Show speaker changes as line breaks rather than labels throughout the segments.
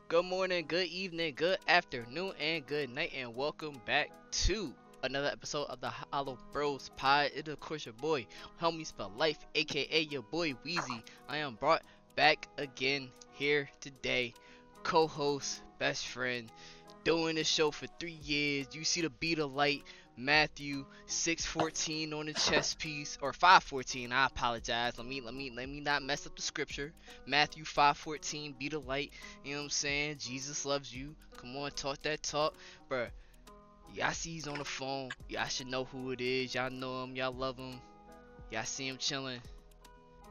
Good morning, good evening, good afternoon, and good night, and welcome back to another episode of the HoloBros Pod. It is, of course, your boy, Homies for Life, aka your boy Weezy. I am brought back again here today, co-host, best friend, doing this show for 3 years. You see the beat of light, Matthew 6:14 on the chest piece, or 5:14. I apologize. Let me not mess up the scripture. Matthew 5:14, beat of light. You know what I'm saying? Jesus loves you. Come on, talk that talk, bruh. Y'all see he's on the phone. Y'all should know who it is. Y'all know him. Y'all love him. Y'all see him chilling.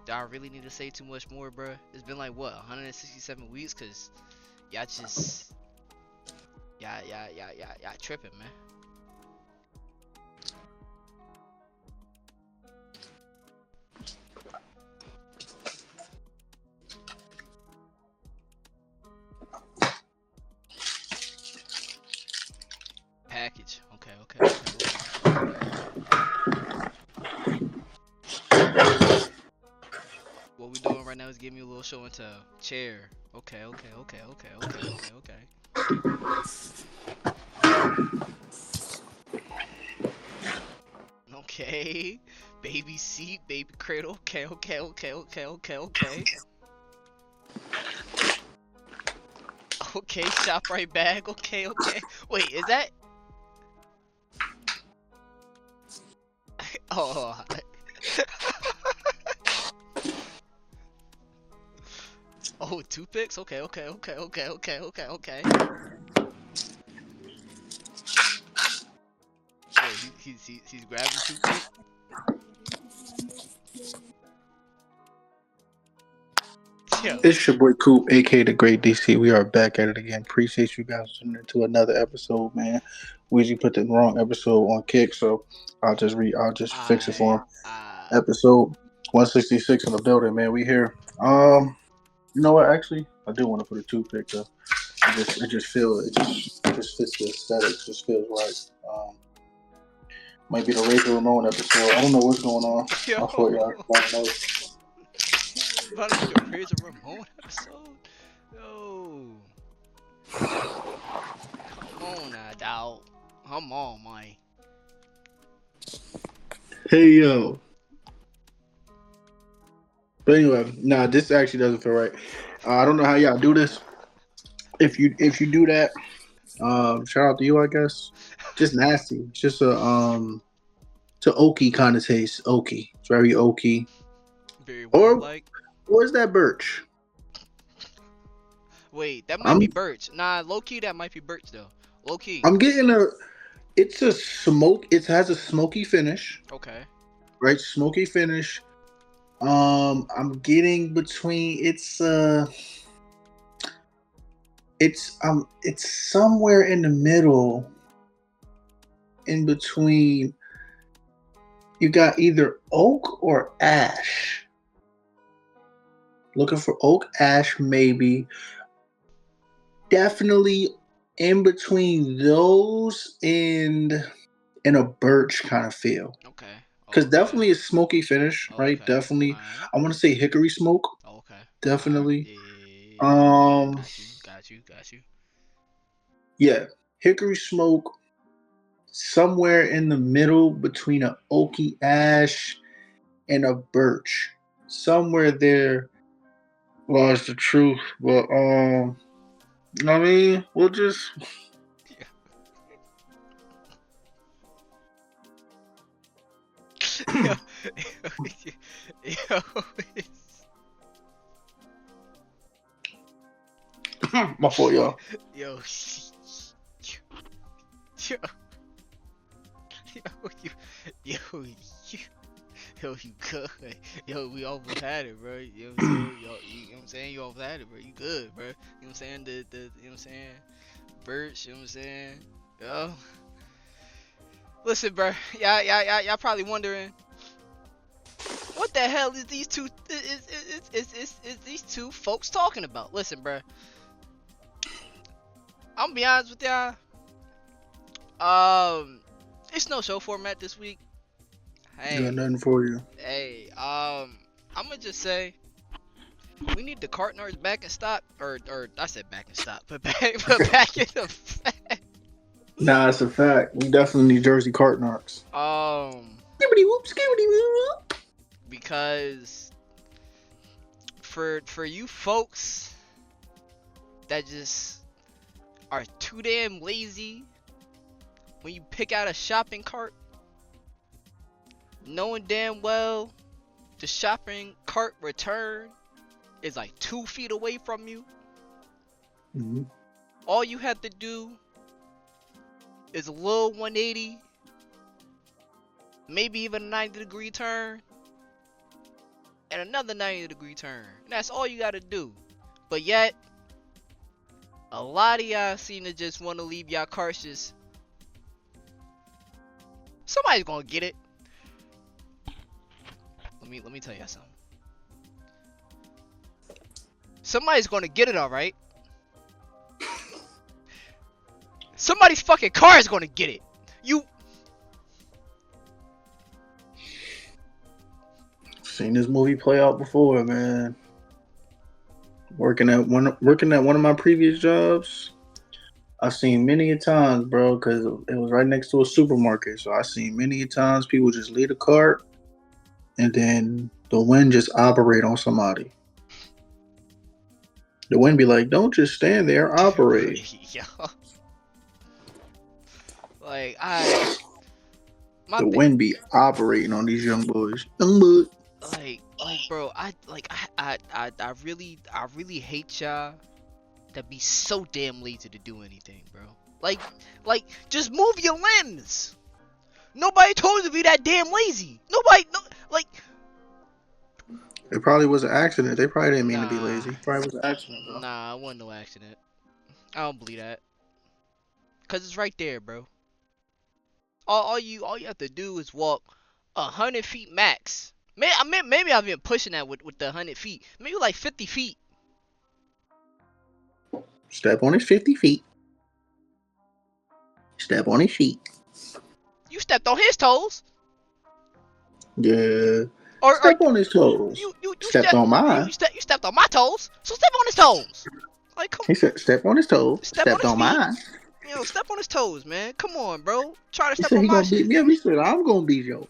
Do I really need to say too much more, bruh? It's been like what, 167 weeks? Cause y'all just y'all tripping, man. Package. Okay. What we doing right now is giving you a little show and tell. Chair. Okay. Okay. Baby seat, baby cradle. Okay. Okay, shop right bag. Okay. Wait, is that? Oh. Oh, toothpicks. Okay. Wait, he's grabbing the toothpick. Yo.
It's your boy Coop, aka the Great DC. We are back at it again. Appreciate you guys tuning into another episode, man. Weezy put the wrong episode on kick, so I'll just fix it for
I
him. Episode 166 in the building, man. We here. You know what? Actually, I do want to put a toothpick though. It just fits the aesthetic. Just feels right. Might be the Razor Ramon episode. I don't know what's going on.
Yo.
I thought y'all know.
It's about to be the Razor Ramon episode. Yo. Come on now, dog. Come on, man.
Hey yo. But anyway, nah, this actually doesn't feel right. I don't know how y'all do this. If you do that, shout out to you, I guess. Just nasty. It's just it's a oaky kind of taste. Oaky. It's very oaky.
Very wood
Or
like.
where's that birch?
Wait, that might be
I'm
birch. Nah, low key, that might be birch though. Low key.
I'm getting a. It's a smoke. It has a smoky finish,
Okay.
right? Smoky finish. I'm getting between. It's somewhere in the middle, in between. You got either oak or ash. Looking for oak, ash, maybe. Definitely in between those and a birch kind of feel.
Okay.
Because
Okay.
definitely a smoky finish, right?
Okay.
Definitely.
Alright.
I want to say hickory smoke.
Okay. Alright.
Definitely.
Yeah.
Um,
Got you.
yeah, hickory smoke. Somewhere in the middle between a oaky ash and a birch. Somewhere there lies the truth. But I mean, we'll just
Yo. Yo.
my fault, y'all.
Yo. Yo. Yo. Yo. Yo. Yo, you good. Yo, we almost had it, bro. You know what I'm saying? Yo, you know what I'm saying? You almost had it, bro. You good, bro. You know what I'm saying? You know what I'm saying? Birch, you know what I'm saying? Yo. Listen, bro. Y'all probably wondering, what the hell is these two is these two folks talking about? Listen, bro. I'm gonna be honest with y'all. It's no show format this week.
Got
Hey,
nothing for you.
I'm gonna just say, We need the cart nards back in stock, or I said back in stock, but back in effect.
Nah, it's a fact. We definitely need Jersey cart narcs. Skibbity whoop, skibbity whoop.
Because for you folks that just are too damn lazy when you pick out a shopping cart, knowing damn well the shopping cart return is like 2 feet away from you.
Mm-hmm.
All you have to do is a little 180, maybe even a 90-degree turn, and another 90-degree turn. And that's all you gotta do. But yet, a lot of y'all seem to just want to leave y'all carts just... Somebody's gonna get it. Let me tell y'all something. Somebody's gonna get it, alright? Somebody's fucking car is gonna get it. You...
Seen this movie play out before, man. Working at one of my previous jobs, I seen many a times, bro, because it was right next to a supermarket. So I seen many a times people just leave the cart, and then the wind just operate on somebody. The wind be like, "Don't just stand there, operate."
Yo. Like
the wind be operating on these young boys. Young boys.
Like, bro, I really hate y'all that be so damn lazy to do anything, bro. Like, just move your limbs. Nobody told you to be that damn lazy. Like.
It probably was an accident. They probably didn't mean to be lazy. It probably was an accident, bro.
Nah, it wasn't no accident. I don't believe that. Cause it's right there, bro. All you have to do is walk 100 feet max. Maybe I've been pushing that with the 100 feet. Maybe like 50 feet.
Step on his 50 feet. Step on his feet.
You stepped on his toes.
Yeah. Step on his toes. You stepped on mine.
You stepped on my toes. So step on his toes. Like, come on.
He said, step on his toes. Stepped on mine.
Yo, step on his toes, man. Come on, bro. Try to
He
step
said
on
he
my
gonna
shit.
beat me up. He said, I'm gonna beat you.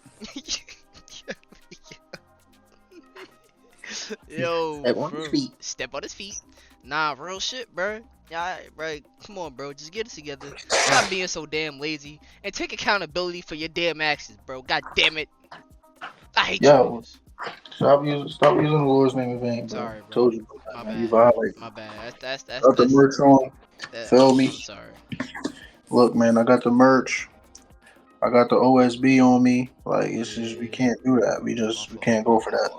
Yo,
step on his feet.
Step on his feet. Nah, real shit, bro. Yeah, right. Come on, bro. Just get it together. Stop being so damn lazy and take accountability for your damn actions, bro. God damn it. I hate you.
Stop using the Lord's name in vain, bro.
Sorry, bro.
Told you,
My
man.
bad.
You violate.
My bad. That's
got the merch on. Feel me?
I'm sorry.
Look, man, I got the merch. I got the OSB on me. Like, it's just, we can't do that. We can't go for that.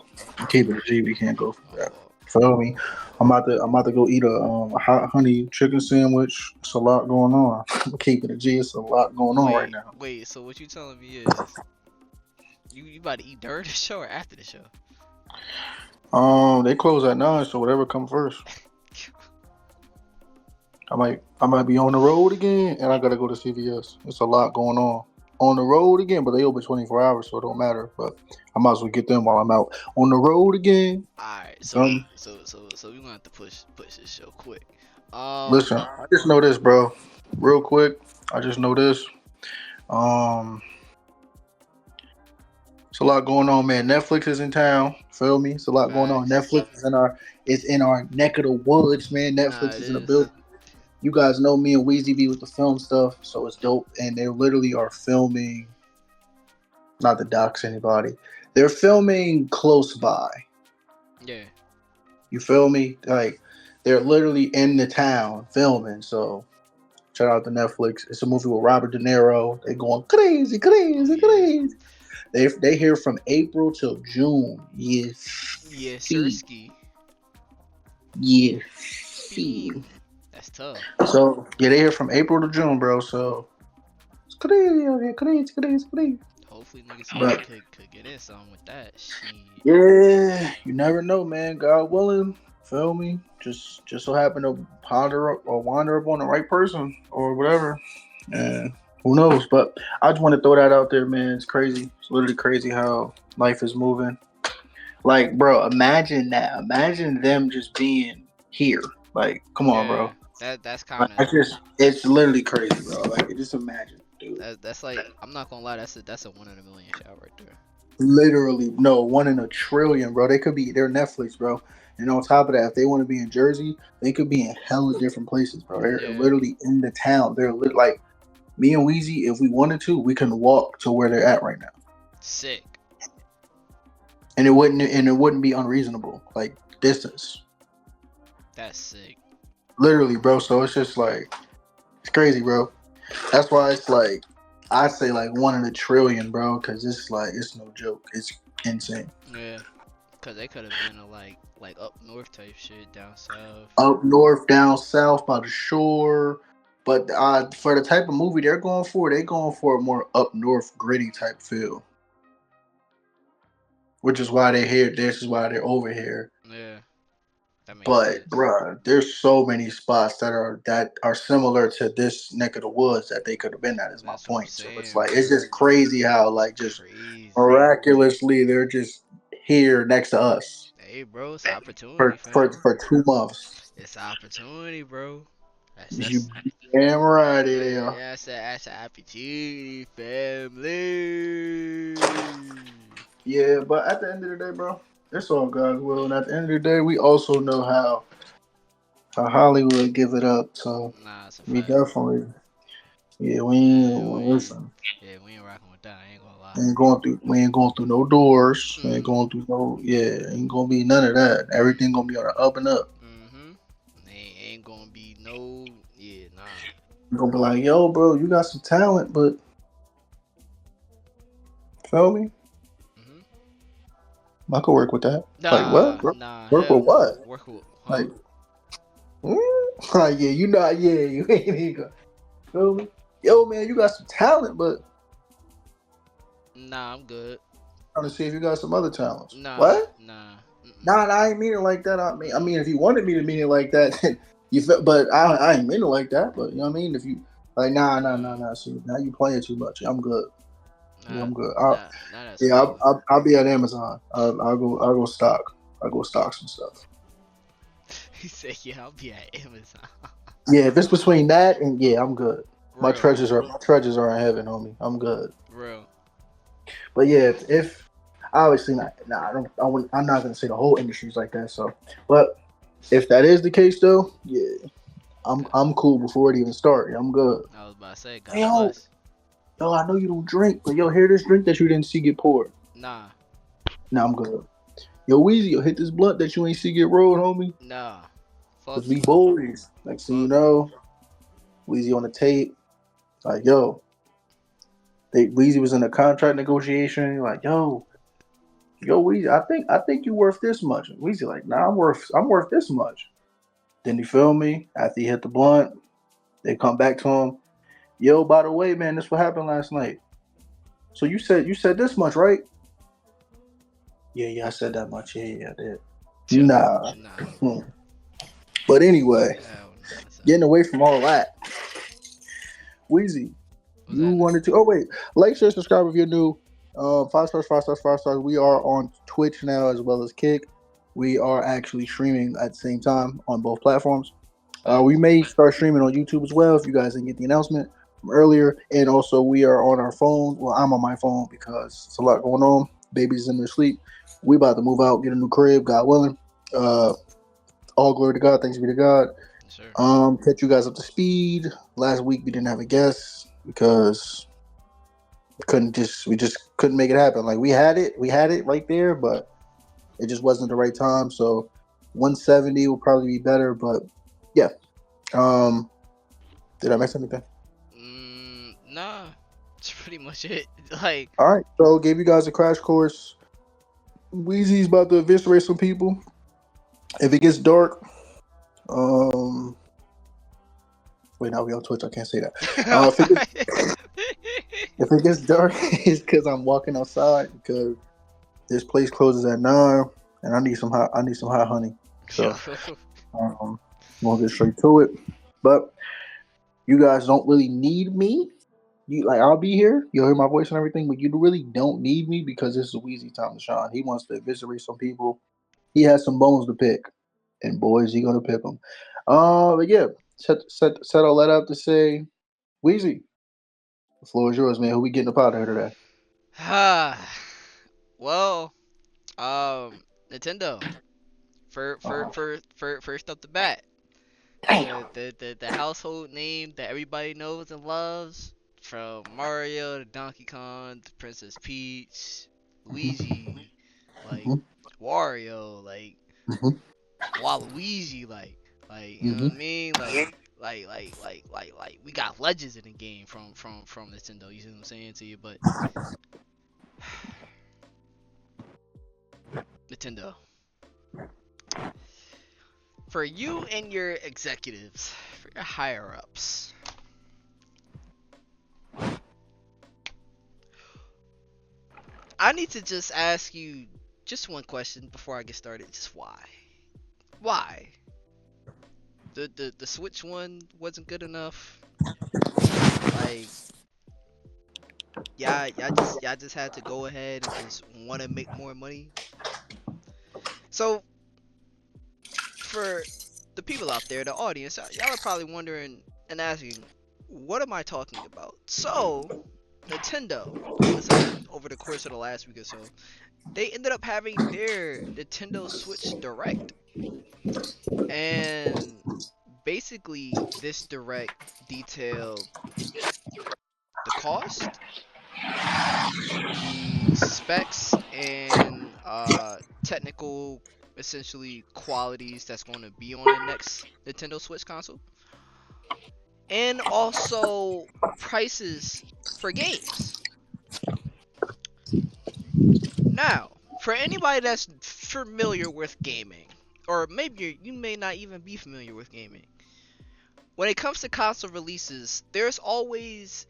Keep it a G. We can't go for that. Feel me? I'm about to go eat a hot honey chicken sandwich. It's a lot going on. Keep it a G. It's a lot going on right now.
Wait, so what you telling me is you about to eat during the show or after the show?
They close at 9, so whatever comes first. I might be on the road again, and I gotta go to CVS. It's a lot going on the road again, but they open 24 hours, so it don't matter. But I might as well get them while I'm out on the road again.
All right, so we gonna have to push this show quick.
Listen, I just know this, bro. Real quick, I just know this. It's a lot going on, man. Netflix is in town. Feel me? It's a lot going on. Netflix is in our neck of the woods, man. Netflix is in the building. You guys know me and Weezy be with the film stuff, so it's dope. And they literally are filming, not to dox anybody, they're filming close by.
Yeah.
You feel me? Like, they're literally in the town filming, so shout out to Netflix. It's a movie with Robert De Niro. They going crazy. They here from April till June. Yes.
Yes, sirski.
Yes.
That's tough.
So yeah, they here from April to June, bro. So it's crazy out here, crazy.
Hopefully, niggas could get in something with that shit.
Yeah, you never know, man. God willing, feel me. Just so happen to ponder up or wander up on the right person or whatever, and who knows? But I just want to throw that out there, man. It's crazy. It's literally crazy how life is moving. Like, bro, imagine that. Imagine them just being here. Like, come on,
Yeah,
bro.
that's
Like,
kind
I
of
just, it's literally crazy, bro. Like, just imagine, dude.
that's like I'm not gonna lie, that's a 1 in a million shot right there.
Literally, no, 1 in a trillion, bro. They could be, they're Netflix, bro. And on top of that, if they want to be in Jersey, they could be in hella different places, bro. They're
Yeah,
literally in the town. Like me and Weezy, if we wanted to, we can walk to where they're at right now.
sick.
And it wouldn't be unreasonable, like distance.
That's sick.
Literally, bro. So it's just like it's crazy, bro. That's why it's like I say like 1 in a trillion, bro, because it's like it's no joke. It's insane.
Yeah, cause they could have been a like up north type shit down south.
Up north, down south, by the shore. But for the type of movie they're going for a more up north, gritty type feel. Which is why they're here. This is why they're over here.
Yeah, that makes
But
sense.
bruh, there's so many spots that are similar to this neck of the woods that they could have been at. Is my
That's what I'm
point. So it's
saying,
like it's
bro.
just crazy how like just
Crazy.
miraculously they're just here next to us
Hey, bro, it's opportunity, fam.
for 2 months.
It's opportunity, bro.
You
That's
damn right it
yeah,
is.
that's an opportunity, family.
Yeah, but at the end of the day, bro, it's all God's will. And at the end of the day, we also know how Hollywood give it up. So
Nah, it's a
we
fact.
definitely, yeah, we
Yeah,
ain't
we
listen.
we ain't rocking with that. I ain't gonna lie.
We ain't going through no doors. We ain't
Mhm.
going through no ain't gonna be none of that. Everything gonna be on the up and up.
Mhm. Ain't gonna be no. Yeah, nah.
You gonna be like, yo, bro, you got some talent, but feel me?
Mhm.
I could work with that. Like what?
Nah, nah,
Work
hell
with
no.
what?
Work with, huh?
Like, yeah, you know, yeah, you ain't even feel me? Yo, man, you got some talent, but
Nah, I'm good.
trying to see if you got some other talents.
Nah,
What?
nah. Mm-mm.
Nah, I ain't mean it like that. I mean,
Mm-mm.
if you wanted me to mean it like that, then you feel. But I ain't mean it like that. But you know what I mean? If you like, nah, nah, nah,
Mm.
nah. See, now you playing too much. I'm good. Yeah,
Nah,
I'm good.
nah, that's
Yeah,
cool.
I'll be at Amazon. I'll go stock. I'll go stock some stuff.
He said, "Yeah, I'll be at Amazon."
Yeah, if it's between that and yeah, I'm good. My
Real,
treasures are my treasures are in heaven, homie. I'm good.
real.
But yeah, if obviously not, nah, I'm not gonna say the whole industry's like that. So, but if that is the case, though, yeah, I'm cool before it even starts. I'm good.
I was about to say,
Hey,
God
yo,
bless.
yo, I know you don't drink, but yo, hear this drink that you didn't see get poured.
Nah,
Nah, I'm good. Yo, Weezy, yo, hit this blunt that you ain't see get rolled, homie.
nah. Fuck
Cause we
no.
boys. Next thing you
Fuck no.
know, Weezy on the tape. Like, yo, Weezy was in a contract negotiation. Like, yo, Weezy, I think you worth this much. And Weezy like, nah, I'm worth this much. Then you feel me? After he hit the blunt, they come back to him. Yo, by the way, man, this what happened last night. So you said this much, right? Yeah, yeah, I said that much. Yeah, yeah, I did. Nah.
Nah.
Hmm. But anyway,
Hell nah, son.
getting away from all that, Weezy,
What's
you
happening?
wanted to. Oh wait, like, share, subscribe if you're new. 5 stars, 5 stars, 5 stars. We are on Twitch now as well as Kick. We are actually streaming at the same time on both platforms. We
Facts.
may start streaming on YouTube as well if you guys didn't get the announcement from earlier. And also, we are on our phone. Well, I'm on my phone because it's a lot going on. Baby's in their sleep. We about to move out, get a new crib, God willing. Uh, all glory to God. Thanks be to God.
Yes, sir.
Catch you guys up to speed. Last week we didn't have a guest because we just couldn't make it happen. Like we had it right there, but it just wasn't the right time. So 170 will probably be better, but yeah. Um, did I miss anything?
Nah. That's pretty much it. Like,
All right, so gave you guys a crash course. Weezy's about to eviscerate some people. If it gets dark, um, wait, now we on Twitch. I can't say that. If it gets dark, it's because I'm walking outside because this place closes at 9, and I need some hot honey.
Yo.
So um, we'll get straight to it. But you guys don't really need me. You like I'll be here, you'll hear my voice and everything, but you really don't need me because this is Weezy time to shine. He wants to eviscerate some people. He has some bones to pick, and boys, he gonna pick them. But yeah, set all that up to say, Weezy, the floor is yours, man. Who we getting up out of here today?
Well, Nintendo. First up the bat.
Damn.
The household name that everybody knows and loves, from Mario to Donkey Kong to Princess Peach, Luigi, like
Hmm.
Wario, like
Hmm.
Waluigi, like you know what I
Hmm.
mean, like we got legends in the game from Nintendo. You see what I'm saying to you, but Nintendo, for you and your executives, for your higher ups, I need to just ask you just one question before I get started. Just why? Why? The Switch one wasn't good enough. Like y'all just had to go ahead and just want to make more money. So for the people out there, the audience, y'all are probably wondering and asking, what am I talking about? So Nintendo, listen, over the course of the last week or so, they ended up having their Nintendo Switch Direct. And basically, this direct detailed the cost, the specs, and technical, essentially, qualities that's going to be on the next Nintendo Switch console, and also prices for games. Now, for anybody that's familiar with gaming, or maybe you may not even be familiar with gaming, when it comes to console releases, there's always,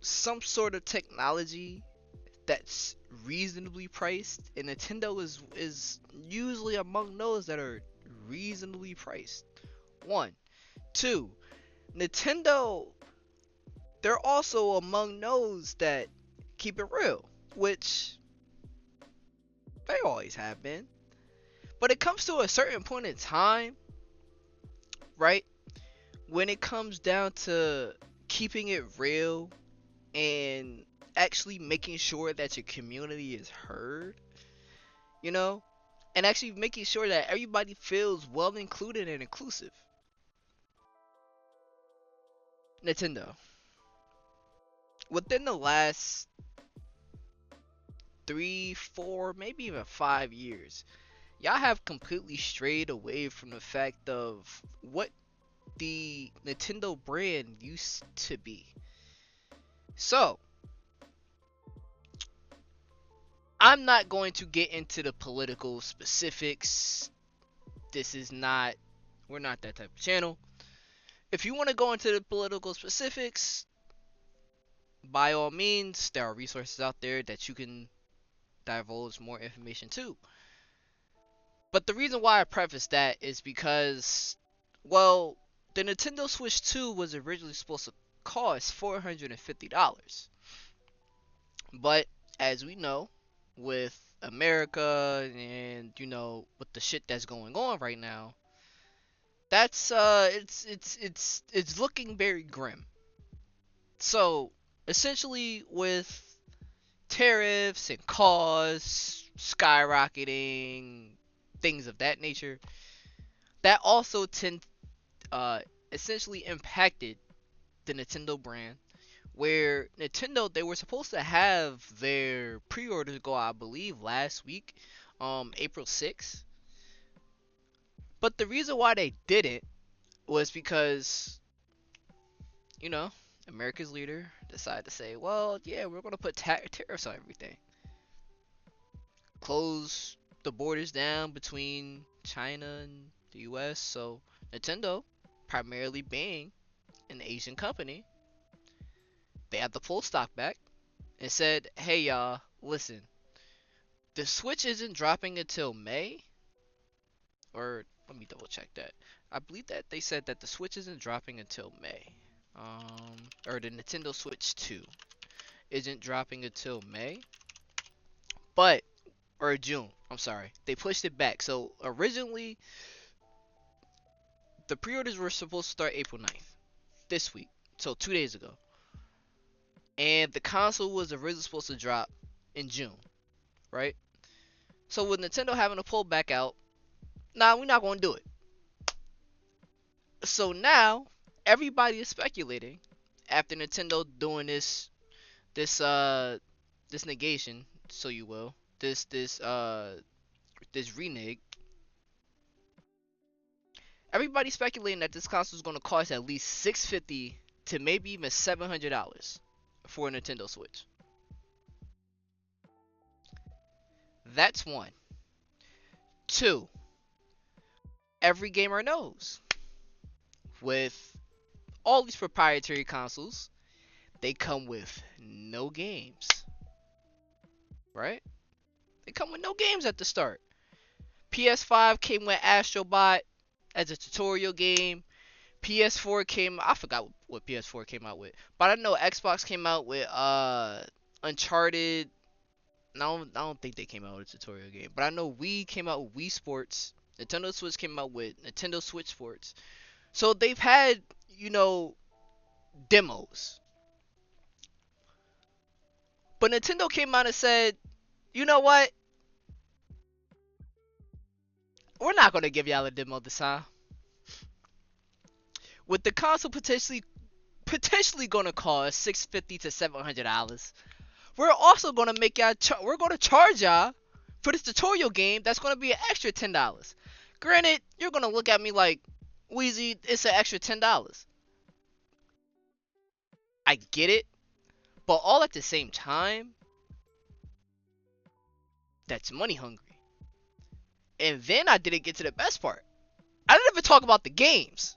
some sort of technology that's reasonably priced, and Nintendo is usually among those that are reasonably priced. One, two, Nintendo, they're also among those that keep it real, which they always have been. But it comes to a certain point in time, right? When it comes down to keeping it real and actually making sure that your community is heard, you know, and actually making sure that everybody feels well included and inclusive. Nintendo, within the last 3, 4, maybe even 5 years, y'all have completely strayed away from the fact of what the Nintendo brand used to be. So, I'm not going to get into the political specifics. This is not, we're not that type of channel. If you want to go into the political specifics, by all means, there are resources out there that you can divulge more information to. But the reason why I preface that is because, well, the Nintendo Switch 2 was originally supposed to cost $450. But as we know, with America and with the shit that's going on right now, that's it's looking very grim. So essentially, with tariffs and costs skyrocketing, things of that nature, that also uh essentially impacted the Nintendo brand. Where Nintendo, they were supposed to have their pre-orders go, I believe, last week, April 6th. But the reason why they didn't was because, you know, America's leader decided to say, well, yeah, we're going to put tariffs on everything. Close the borders down between China and the US. So Nintendo, primarily being an Asian company, they had the full stock back and said, hey, y'all, listen, the Switch isn't dropping until May. Or let me double check that. I believe that they said that the Switch isn't dropping until May. or the Nintendo Switch 2 isn't dropping until May, but or June. I'm sorry, they pushed it back. So originally, the pre-orders were supposed to start April 9th, this week, so 2 days ago, and the console was originally supposed to drop in June, right? So with Nintendo having to pull back out, nah, we're not gonna do it. So now everybody is speculating after Nintendo doing this negation, so you will, this renege. Everybody's speculating that this console is gonna cost at least $650 to maybe even $700 for a Nintendo Switch. That's one. Two, every gamer knows with all these proprietary consoles, they come with no games, right? They come with no games at the start. PS5 came with Astrobot as a tutorial game. PS4 came, I forgot what PS4 came out with, but I know Xbox came out with Uncharted. I don't think they came out with a tutorial game, but I know Wii came out with Wii Sports. Nintendo Switch came out with Nintendo Switch Sports. So they've had, demos. But Nintendo came out and said, you know what? We're not going to give y'all a demo this time. With the console potentially going to cost $650 to $700, we're also going to make y'all, we're going to charge y'all for this tutorial game that's going to be an extra $10. Granted, you're going to look at me like, Wheezy, it's an extra $10. I get it, but all at the same time, that's money hungry. And then I didn't get to the best part. I didn't even talk about the games.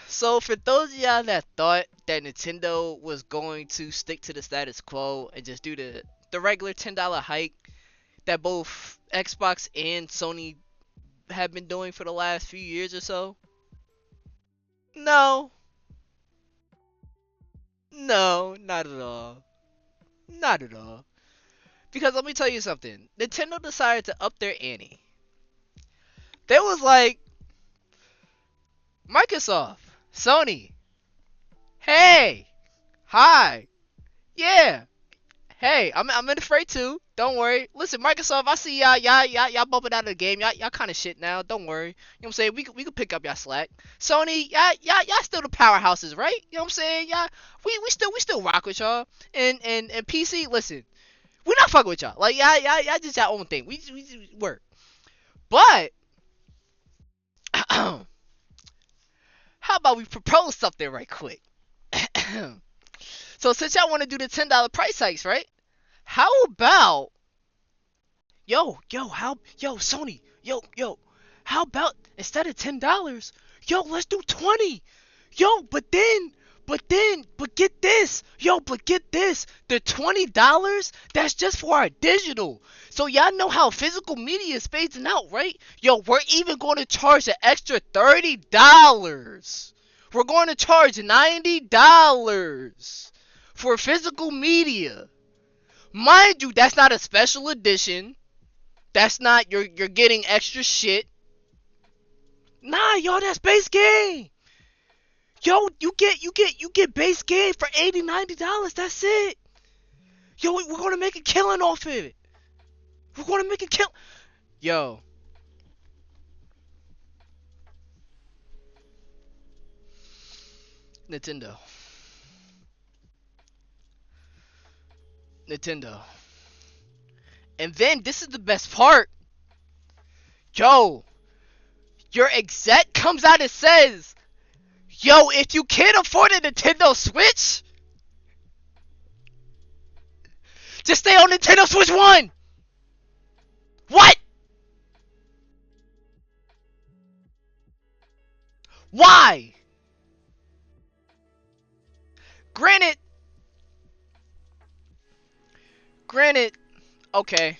So for those of y'all that thought that Nintendo was going to stick to the status quo and just do the regular $10 hike that both Xbox and Sony have been doing for the last few years or so, no, not at all. Not at all. Because let me tell you something. Nintendo decided to up their ante. They was like, Microsoft, Sony, hey, hi, yeah, hey, I'm in the fray too. Don't worry. Listen, Microsoft, I see y'all bumping out of the game. Y'all kind of shit now. Don't worry. You know what I'm saying? We could pick up y'all slack. Sony, y'all still the powerhouses, right? You know what I'm saying? Y'all, we still rock with y'all. And PC, listen, we not fucking with y'all. Like y'all just y'all own thing. We work. But how about we propose something right quick? So since y'all want to do the $10 price hikes, right? How about Sony, how about instead of $10, let's do 20. But get this, but get this, the $20, that's just for our digital. So y'all know how physical media is phasing out, right? We're even going to charge an extra $30. We're going to charge $90 for physical media. Mind you, that's not a special edition. That's not you're getting extra shit. Nah, that's base game. You get base game for $80, $90. That's it. We're gonna make a killing off of it. We're gonna make a kill. Yo. Nintendo. And then this is the best part. Your exec comes out and says, if you can't afford a Nintendo Switch, just stay on Nintendo Switch 1. What? Why? Granted, okay.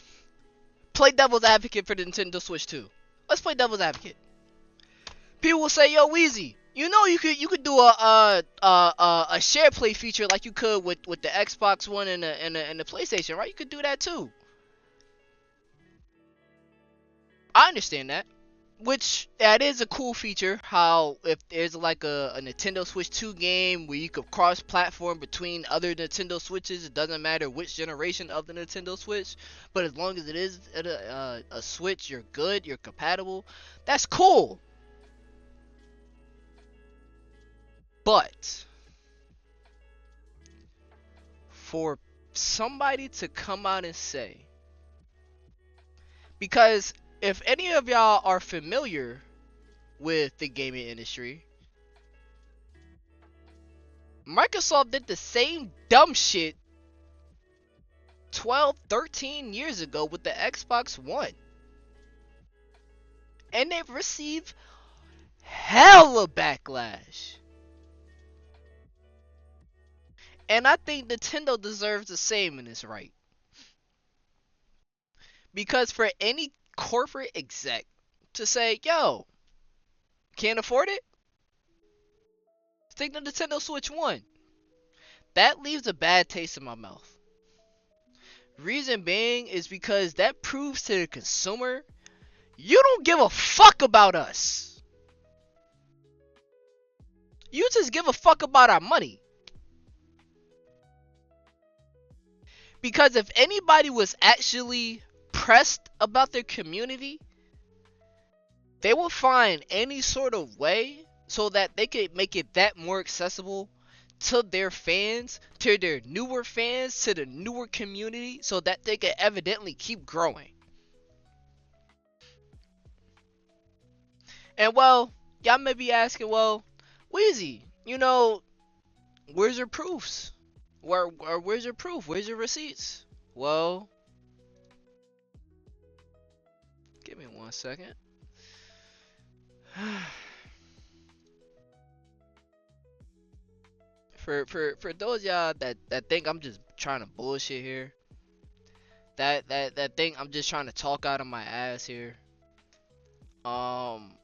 Play devil's advocate for the Nintendo Switch 2. Let's play devil's advocate. People will say, "Yo, Weezy, you know you could do a share play feature like you could with the Xbox One and the PlayStation, right? You could do that too." I understand that. Which that is a cool feature. How if there's like a Nintendo Switch 2 game where you could cross-platform between other Nintendo Switches, it doesn't matter which generation of the Nintendo Switch, but as long as it is a Switch, you're good, you're compatible. That's cool. But for somebody to come out and say, because if any of y'all are familiar with the gaming industry, Microsoft did the same dumb shit 12, 13 years ago with the Xbox One. And they've received hella backlash. And I think Nintendo deserves the same in this right. Because for any corporate exec to say, yo, can't afford it? Take the Nintendo Switch 1. That leaves a bad taste in my mouth. Reason being is because that proves to the consumer, you don't give a fuck about us. You just give a fuck about our money. Because if anybody was actually pressed about their community, they will find any sort of way so that they could make it that more accessible to their fans, to their newer fans, to the newer community, so that they can evidently keep growing. And well, y'all may be asking, well, Weezy, where's your proofs? Where's your proof? Where's your receipts? Well, give me 1 second. For those y'all that think I'm just trying to bullshit here, that think I'm just trying to talk out of my ass here. Um,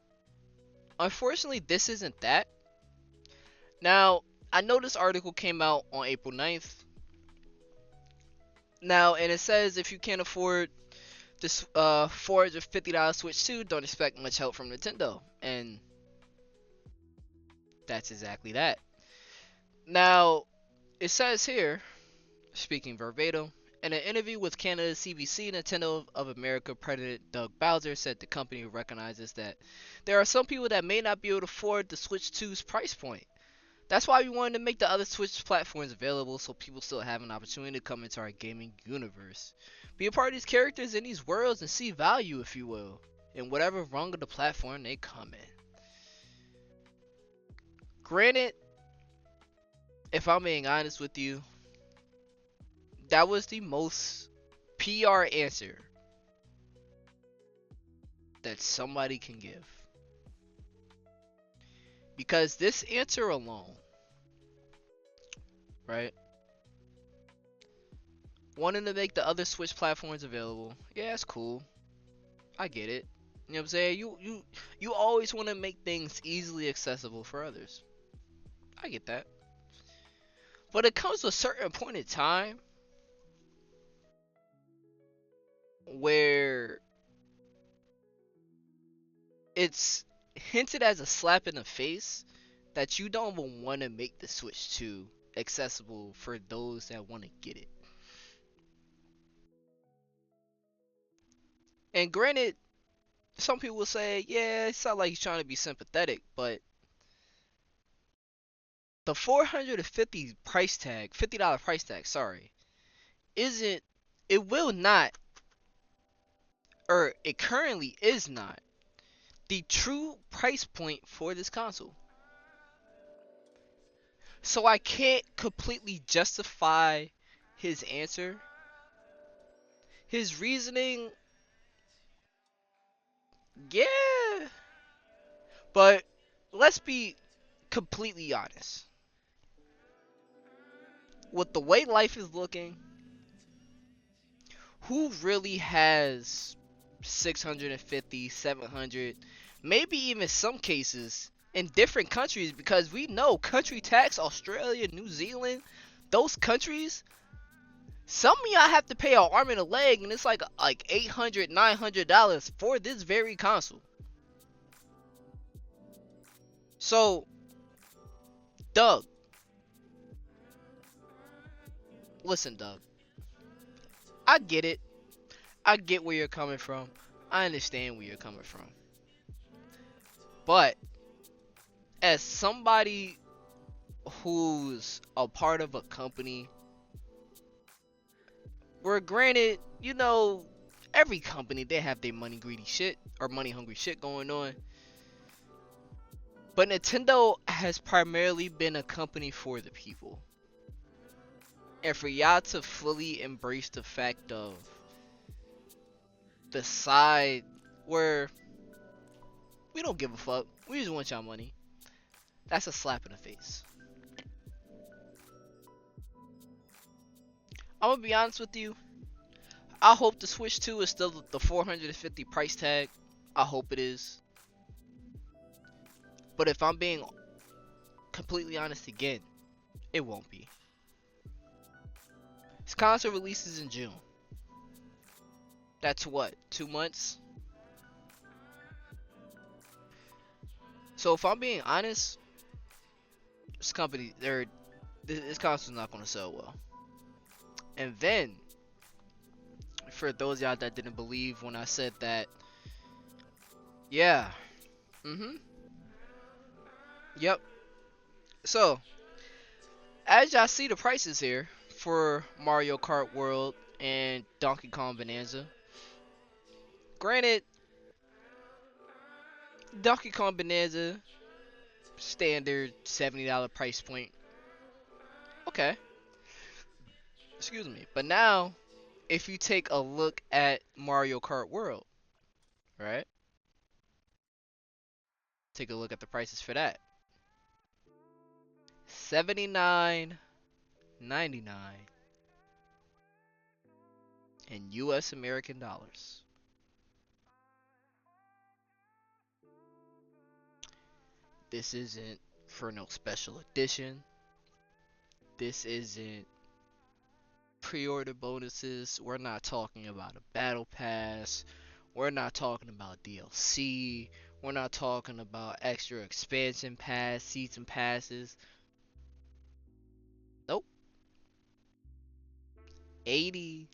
Unfortunately, this isn't that. Now, I know this article came out on April 9th. Now, and it says if you can't afford this $450 Switch 2, don't expect much help from Nintendo. And that's exactly that. Now, it says here, speaking verbatim, in an interview with Canada's CBC, Nintendo of America President Doug Bowser said the company recognizes that there are some people that may not be able to afford the Switch 2's price point. That's why we wanted to make the other Switch platforms available so people still have an opportunity to come into our gaming universe. Be a part of these characters in these worlds and see value, if you will, in whatever rung of the platform they come in. Granted, if I'm being honest with you, that was the most PR answer that somebody can give. Because this answer alone, right? Wanting to make the other Switch platforms available, yeah, it's cool. I get it. You know what I'm saying? You always want to make things easily accessible for others. I get that. But it comes to a certain point in time where it's hinted as a slap in the face that you don't even want to make the Switch 2 accessible for those that want to get it. And granted, some people will say, yeah, it sounds like he's trying to be sympathetic, but the 450 price tag, $50 price tag, sorry, isn't, it will not, or it currently is not, the true price point for this console. So I can't completely justify his answer. His reasoning, yeah, but let's be completely honest. With the way life is looking, who really has 650, 700, maybe even some cases in different countries, because we know country tax, Australia, New Zealand, those countries, some of y'all have to pay an arm and a leg, and it's like $800, $900 for this very console. So, Doug, listen, Doug, I get it. I get where you're coming from. I understand where you're coming from. But as somebody who's a part of a company, where granted, every company, they have their money greedy shit or money hungry shit going on. But Nintendo has primarily been a company for the people. And for y'all to fully embrace the fact of the side where we don't give a fuck, we just want y'all money, that's a slap in the face. I'm gonna be honest with you. I hope the Switch 2 is still the $450 price tag. I hope it is. But if I'm being completely honest again, it won't be. This console releases in June. That's what, 2 months? So if I'm being honest, this console's not gonna sell well. And then, for those of y'all that didn't believe when I said that, yeah, yep. So, as y'all see the prices here for Mario Kart World and Donkey Kong Bonanza, granted, Donkey Kong Bonanza, standard $70 price point. Okay. Excuse me. But now, if you take a look at Mario Kart World, right? Take a look at the prices for that. $79.99 in US American dollars. This isn't for no special edition. This isn't pre-order bonuses. We're not talking about a battle pass. We're not talking about DLC. We're not talking about extra expansion pass, season passes. Nope. 80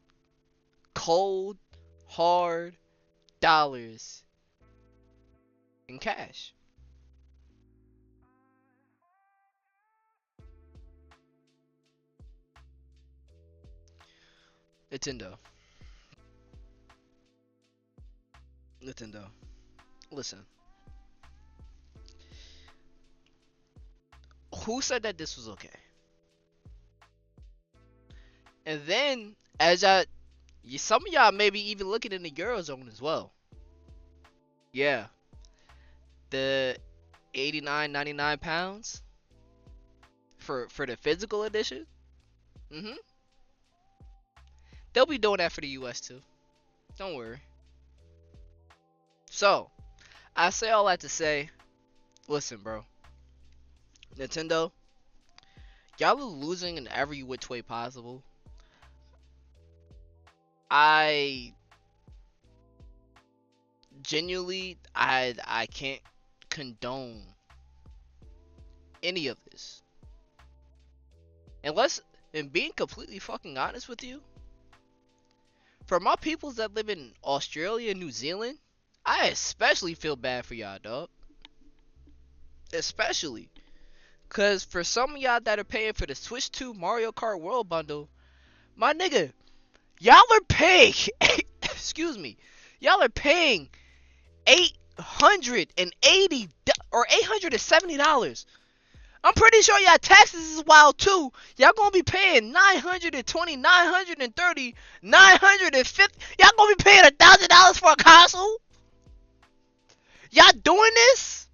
cold, hard dollars in cash. Nintendo. Listen. Who said that this was okay? And then, some of y'all maybe even looking in the Eurozone as well. Yeah. The 89.99 pounds for the physical edition. They'll be doing that for the US too. Don't worry. So, I say all that to say, listen, bro. Nintendo, y'all are losing in every which way possible. I genuinely, I can't condone any of this. And being completely fucking honest with you, for my peoples that live in Australia and New Zealand, I especially feel bad for y'all, dog. Especially. Because for some of y'all that are paying for the Switch 2 Mario Kart World Bundle, my nigga, y'all are paying, excuse me, y'all are paying $880 or $870. I'm pretty sure y'all taxes is wild too. Y'all gonna be paying $920, $930, $950. Y'all gonna be paying $1,000 for a console? Y'all doing this?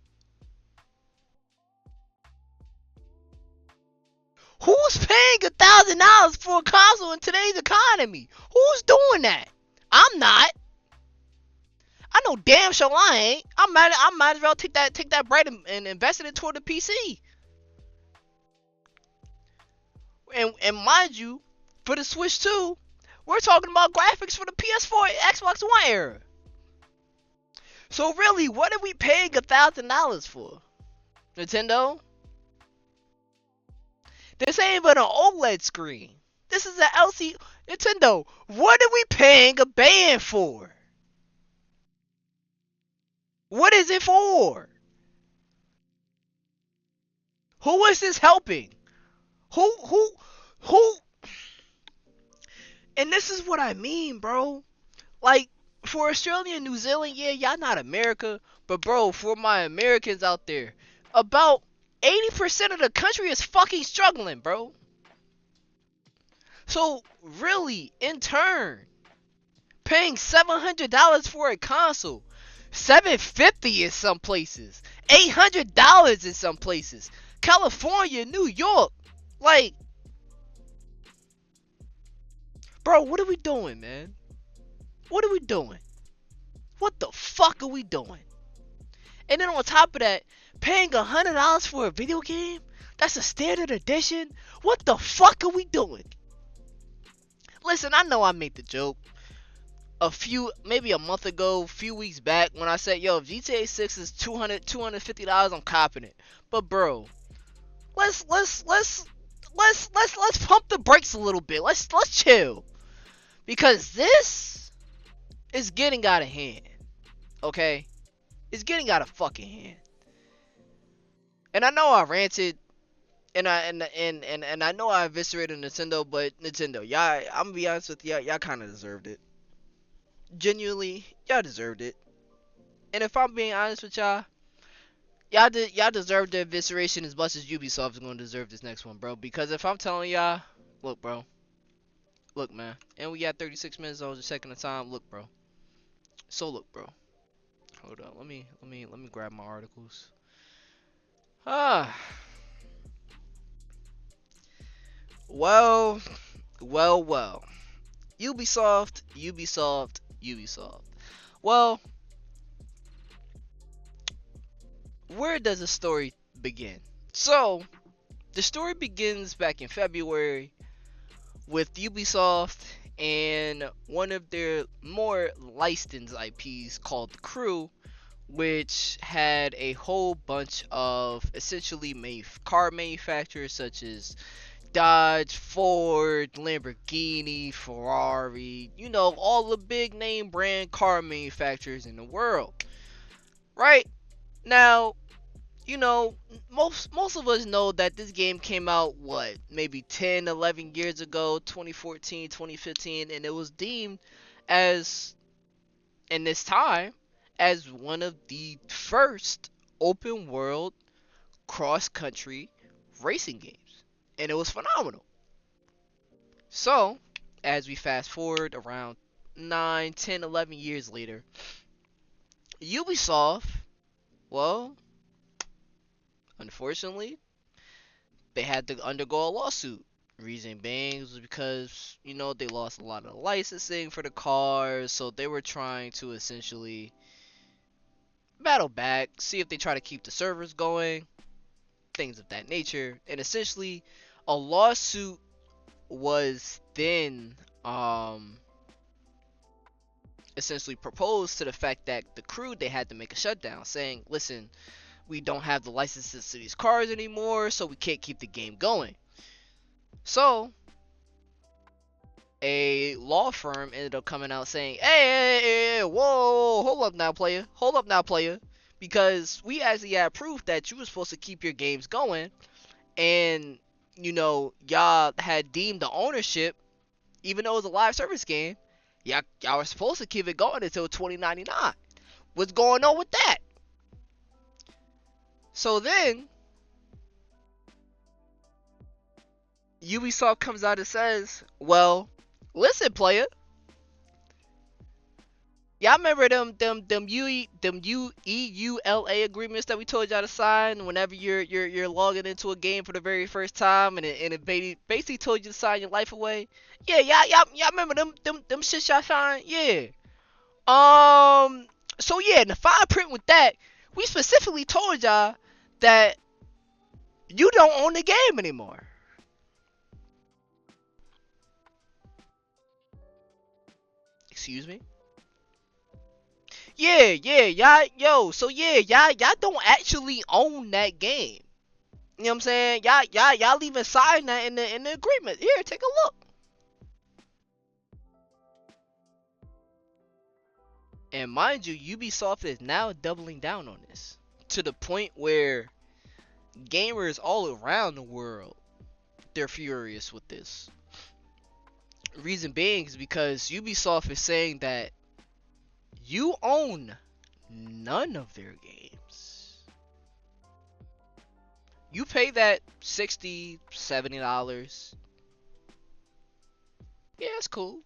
Who's paying $1,000 for a console in today's economy? Who's doing that? I'm not. know damn sure I ain't. I might as well take that bread and invest it toward the PC. And mind you, for the Switch 2, we're talking about graphics for the PS4 and Xbox One era. So really, what are we paying $1,000 for? Nintendo? This ain't even an OLED screen. This is an LCD. Nintendo, what are we paying a band for? What is it for? Who is this helping? Who? And this is what I mean, bro. Like, for Australia and New Zealand, yeah, y'all not America. But, bro, for my Americans out there, about 80% of the country is fucking struggling, bro. So, really, in turn, paying $700 for a console, $750 in some places, $800 in some places, California, New York, like, bro, what are we doing, man? What are we doing? What the fuck are we doing? And then on top of that, paying $100 for a video game? That's a standard edition? What the fuck are we doing? Listen, I know I made the joke maybe a month ago, few weeks back, when I said, yo, if GTA 6 is $250, I'm copping it. But bro, let's pump the brakes a little bit. Let's chill. Because this is getting out of hand. Okay? It's getting out of fucking hand. And I know I ranted and I know I eviscerated Nintendo, but Nintendo, y'all, I'm gonna be honest with y'all kinda deserved it. Genuinely, y'all deserved it. And if I'm being honest with y'all deserve the evisceration as much as Ubisoft is gonna deserve this next one, bro. Because if I'm telling y'all, look, bro. Look, man. And we got 36 minutes on the second of time. Look, bro. So look, bro. Hold on. Let me grab my articles. Ah. Well. Ubisoft. Well, where does the story begin? So, the story begins back in February with Ubisoft and one of their more licensed IPs called The Crew, which had a whole bunch of essentially car manufacturers such as Dodge, Ford, Lamborghini, Ferrari, you know, all the big name brand car manufacturers in the world. Right? Now, you know, most of us know that this game came out, what, maybe 10, 11 years ago, 2014, 2015, and it was deemed as, in this time, as one of the first open world cross country racing games. And it was phenomenal. So, as we fast forward around 9, 10, 11 years later, Ubisoft, well, unfortunately, they had to undergo a lawsuit. Reason being was because, you know, they lost a lot of licensing for the cars, so they were trying to essentially battle back, see if they try to keep the servers going, things of that nature. And essentially, a lawsuit was then essentially proposed to the fact that the Crew, they had to make a shutdown, saying, listen, we don't have the licenses to these cars anymore, so we can't keep the game going. So a law firm ended up coming out saying, hey, whoa, hold up now, player, because we actually had proof that you were supposed to keep your games going, and, you know, y'all had deemed the ownership, even though it was a live service game, y'all were supposed to keep it going until 2099. What's going on with that? So then, Ubisoft comes out and says, well, listen, player. Y'all remember them EULA agreements that we told y'all to sign whenever you're logging into a game for the very first time, and it basically told you to sign your life away. Yeah, y'all remember them shits y'all signed? Yeah. So yeah, in the fine print with that, we specifically told y'all that you don't own the game anymore. Excuse me? Yeah, yeah, y'all, yo, so yeah, y'all don't actually own that game. You know what I'm saying? Y'all even signed that in the agreement. Here, take a look. And mind you, Ubisoft is now doubling down on this to the point where gamers all around the world they're furious with this. Reason being is because Ubisoft is saying that you own none of their games. You pay that $60, $70. Yeah, it's cool.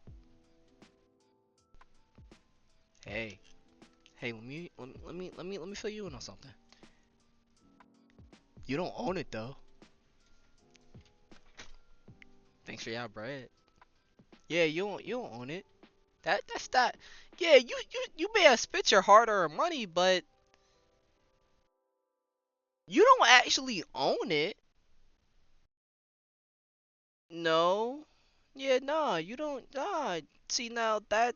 Hey, hey, let me fill you in on something. You don't own it though. Thanks for y'all bread. Yeah, you don't own it. That's that. Yeah, you may have spent your hard-earned money, but you don't actually own it. No. Yeah, nah, you don't. Nah. See now that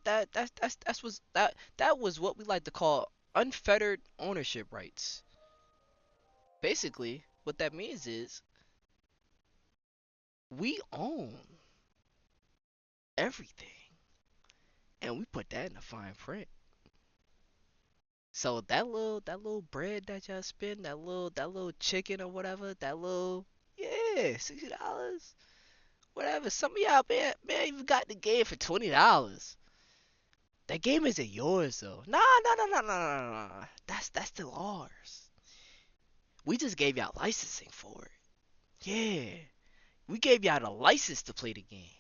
was what we like to call unfettered ownership rights. Basically, what that means is we own everything, and we put that in the fine print. So that little bread that y'all spend, that little chicken or whatever, that little yeah, $60, whatever. Some of y'all man even got the game for $20. That game isn't yours though. Nah, nah, nah, nah, nah, nah, nah, nah. That's still ours. We just gave y'all licensing for it. Yeah, we gave y'all the license to play the game,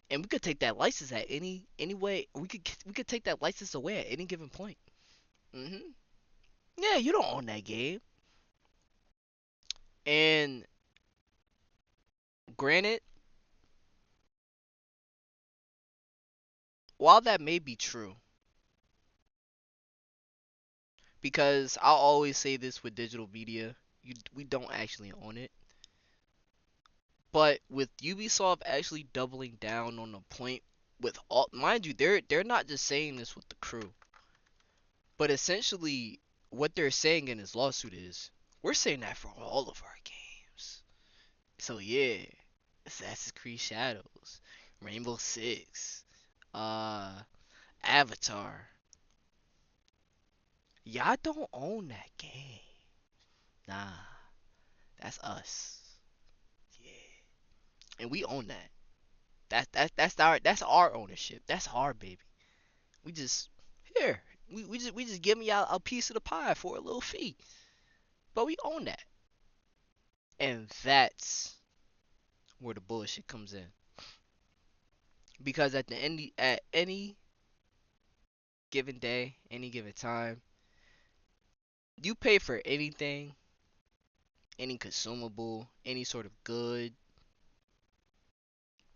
and we could take that license at any way. We could take that license away at any given point. Mhm. Yeah, you don't own that game. And granted, while that may be true, because I'll always say this with digital media, we don't actually own it. But with Ubisoft actually doubling down on the point with all, mind you, they're not just saying this with the crew, but essentially what they're saying in this lawsuit is we're saying that for all of our games. So yeah, Assassin's Creed Shadows, Rainbow Six, uh, Avatar. Y'all don't own that game. Nah, that's us. Yeah, and we own that. That's our ownership. That's our baby. We just here. We just giving y'all a piece of the pie for a little fee, but we own that, and that's where the bullshit comes in. Because at any given day, any given time, you pay for anything, any consumable, any sort of good,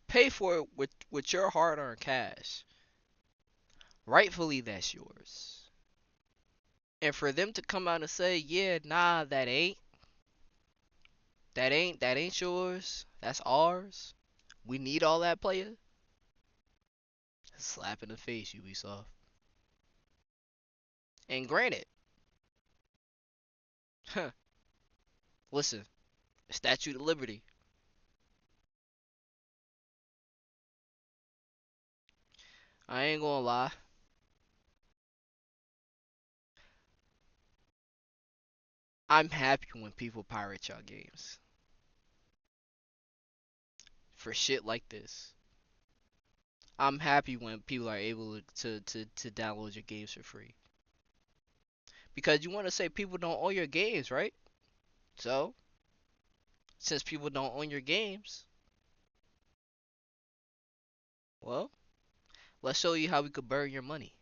pay for it with your hard-earned cash. Rightfully, that's yours. And for them to come out and say, "Yeah, nah, that ain't yours. That's ours. We need all that player." Slap in the face, Ubisoft. And granted, huh, listen, Statute of Liberty. I ain't gonna lie. I'm happy when people pirate y'all games for shit like this. I'm happy when people are able to download your games for free. Because you want to say people don't own your games, right? So, since people don't own your games, well, let's show you how we could burn your money.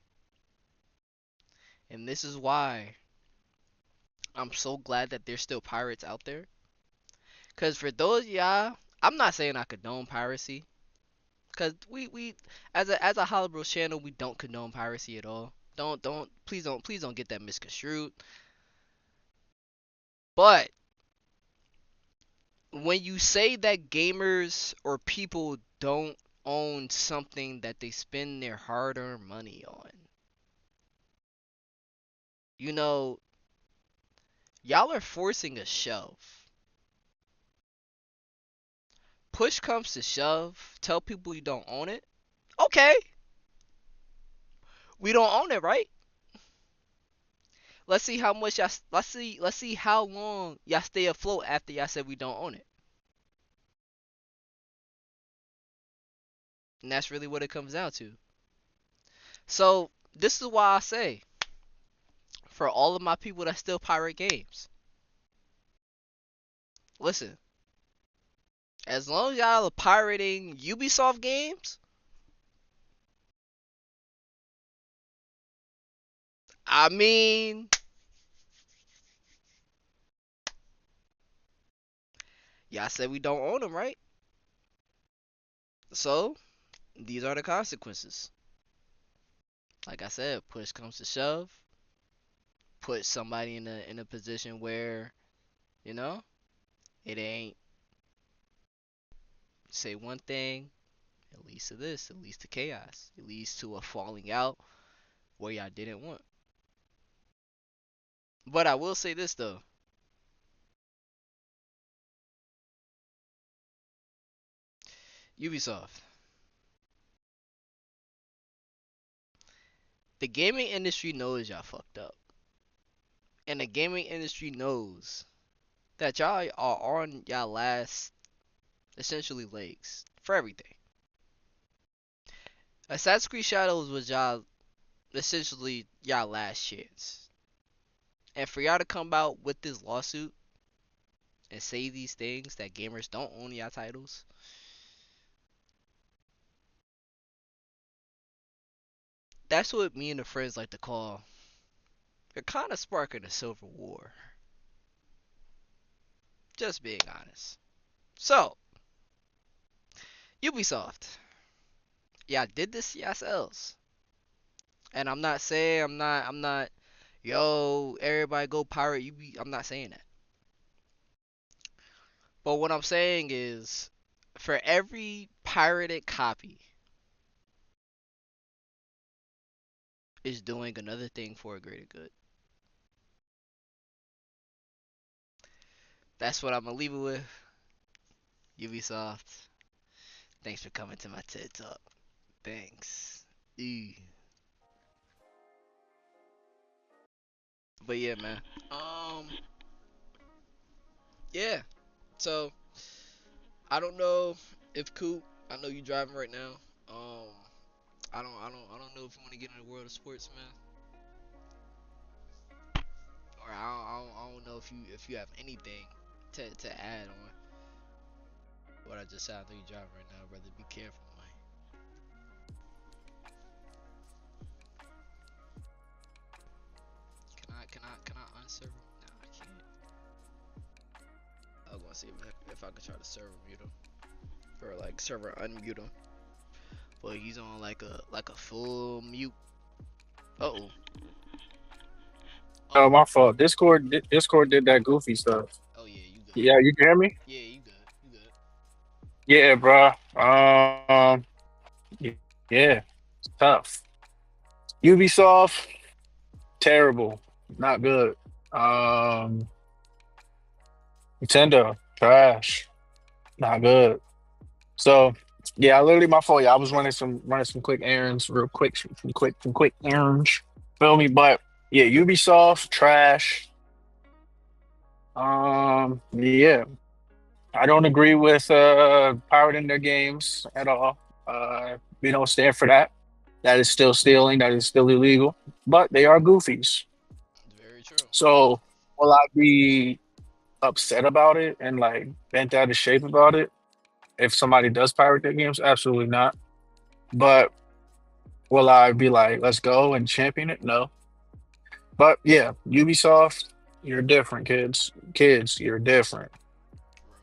And this is why I'm so glad that there's still pirates out there. Cause for those y'all, I'm not saying I condone piracy. Cause we as a HoloBros channel, we don't condone piracy at all. please don't get that misconstrued. But when you say that gamers or people don't own something that they spend their hard-earned money on, you know, y'all are forcing a shove. Push comes to shove, tell people you don't own it. Okay, we don't own it, right? Let's see how much y'all. Let's see how long y'all stay afloat after y'all said we don't own it. And that's really what it comes down to. So this is why I say, for all of my people that still pirate games, listen. As long as y'all are pirating Ubisoft games, I mean, y'all said we don't own them, right? So these are the consequences. Like I said, push comes to shove, put somebody in a position where you know it ain't say one thing, it leads to this, it leads to chaos, it leads to a falling out where y'all didn't want. But I will say this though, Ubisoft, the gaming industry knows y'all fucked up, and the gaming industry knows that y'all are on y'all last essentially legs for everything. Assassin's Creed Shadows was y'all essentially y'all last chance. And for y'all to come out with this lawsuit and say these things that gamers don't own y'all titles, that's what me and the friends like to call, they're kind of sparking a civil war. Just being honest. So, Ubisoft, y'all did this yourselves. And I'm not saying I'm not yo, everybody go pirate I'm not saying that. But what I'm saying is, for every pirated copy is doing another thing for a greater good. That's what I'm gonna leave it with. Ubisoft, thanks for coming to my TED Talk. Thanks. Ew. But yeah, man. Yeah. So I don't know if Coop. I know you driving right now. I don't know if you want to get in the world of sports, man. Or I don't know if you have anything to add on what I just said. I know you driving right now, brother. Be careful, man. Can I unserve him? Nah, I can't. I was gonna see if I could try to server mute him or like server unmute him, but he's on like a full mute. Uh oh.
Oh,
Oh.
my fault. Discord did that goofy stuff.
Oh yeah, you good.
Yeah, you can hear me?
Yeah, you good. You good.
Yeah, bro. Yeah, tough. Ubisoft, terrible, not good. Um, Nintendo, trash, not good. So, yeah, literally my fault. Yeah, I was running some quick errands, real quick, some quick errands. Feel me? But yeah, Ubisoft, trash. Yeah, I don't agree with pirating their games at all. We don't stand for that. That is still stealing. That is still illegal. But they are goofies.
Very true.
So will I be upset about it and like bent out of shape about it if somebody does pirate their games? Absolutely not. But will I be like, let's go and champion it? No. But yeah, Ubisoft, you're different, kids. Kids, you're different.
Real.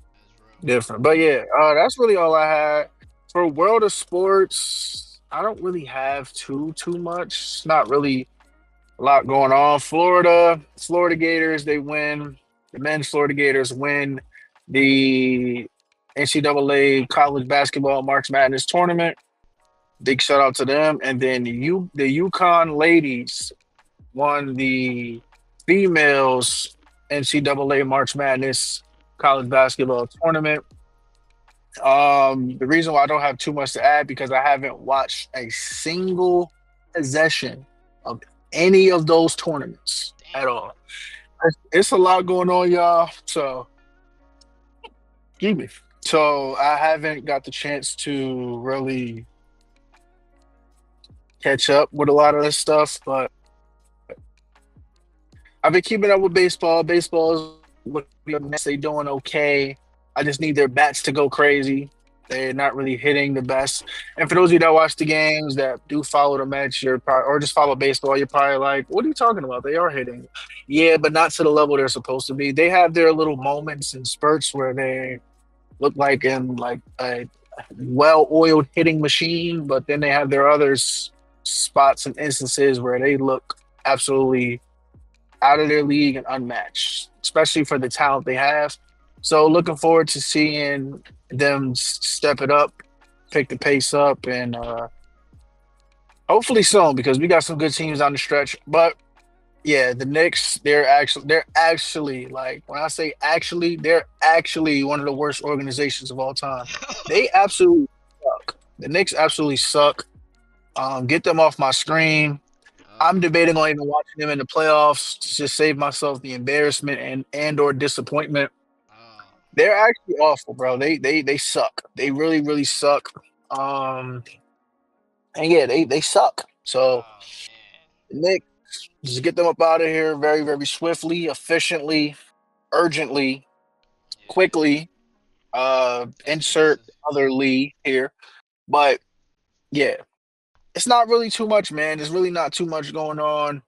That's real.
Different. But yeah, that's really all I had. For World of Sports, I don't really have too much. It's not really a lot going on. Florida Gators, they win. The men's Florida Gators win the NCAA college basketball March Madness tournament. Big shout out to them. And then the Yukon ladies won the females NCAA March Madness college basketball tournament. The reason why I don't have too much to add because I haven't watched a single possession of any of those tournaments at
Damn.
all. It's a lot going on, y'all. So, excuse me. So I haven't got the chance to really catch up with a lot of this stuff, but I've been keeping up with baseball. Baseball is what they doing okay. I just need their bats to go crazy. They're not really hitting the best. And for those of you that watch the games that do follow the match, or just follow baseball, you're probably like, "What are you talking about? They are hitting." Yeah, but not to the level they're supposed to be. They have their little moments and spurts where they look like in like a well-oiled hitting machine, but then they have their other spots and instances where they look absolutely out of their league and unmatched, especially for the talent they have. So looking forward to seeing them step it up, pick the pace up, and hopefully soon because we got some good teams on the stretch. But yeah, the Knicks, they're actually like when I say actually, they're actually one of the worst organizations of all time. They absolutely suck. The Knicks absolutely suck. Get them off my screen. I'm
uh,
debating on even watching them in the playoffs to just save myself the embarrassment and or disappointment.
uh,
They're actually awful, bro. They suck. They really suck. Um, and yeah, they suck. So
oh man.
Nick, just get them up out of here very swiftly, efficiently, urgently,
Yeah.
quickly. Insert
Expeditious.
other Lee here, but yeah, it's not really too much, man. There's really not too much going on.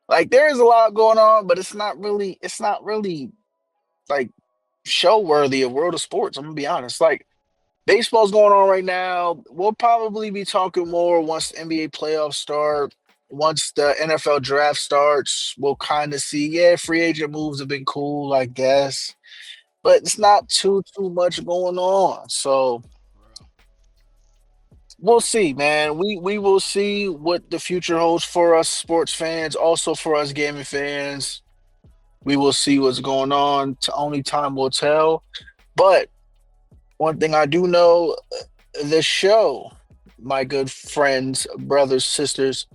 Like there is a lot going on, but it's not really like show worthy of world of sports. I'm gonna be honest. Like baseball's going on right now. We'll probably be talking more once the NBA playoffs start. Once the NFL draft starts, we'll kind of see. Yeah, free agent moves have been cool, I guess, but it's not too much going on. So
Bro.
we'll see, man. We will see what the future holds for us sports fans, also for us gaming fans. We will see what's going on. Only time will tell. But one thing I do know, the show, my good friends, brothers, sisters,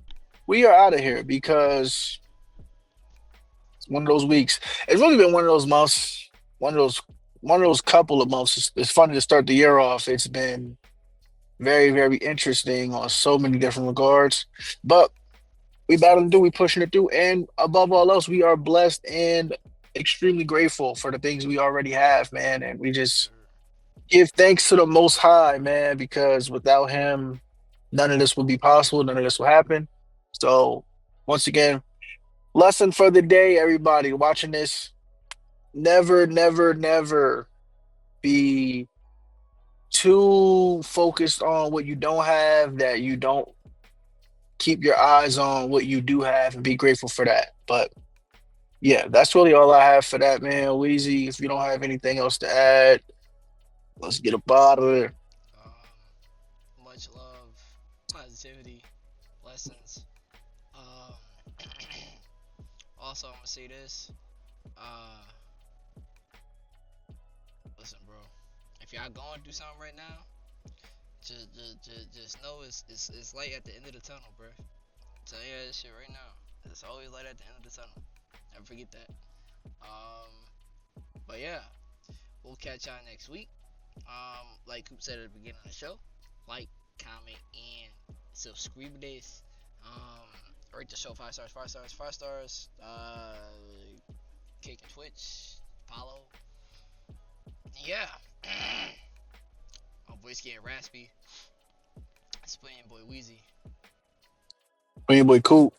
we are out of here because it's one of those weeks. It's really been one of those months, one of those one of those couple of months. It's funny to start the year off. It's been very interesting on so many different regards. But we battling through, we pushing it through, and above all else, we are blessed and extremely grateful for the things we already have, man. And we
Yes,
just
sir.
give thanks to the Most High, man, because without Him, none of this would be possible. None of this will happen. So, once again, lesson for the day, everybody watching this: never be too focused on what you don't have that you don't keep your eyes on what you do have and be grateful for that. But yeah, that's really all I have for that, man. Weezy, if you don't have anything else to add, let's get up out of there.
Much love, positivity, lessons. Um, also, I'm gonna say this. Uh, Listen, bro. If y'all going through something right now, just know it's light at the end of the tunnel, bro. Tell you that shit right now. It's always light at the end of the tunnel. Never forget that. Um, but yeah, we'll catch y'all next week. Like Coop said at the beginning of the show, like, comment, and subscribe to this. Rate the show 5 stars, 5 stars, 5 stars. Kick and Twitch, follow. Yeah. My voice getting raspy. It's playing boy Wheezy.
Boy, cool.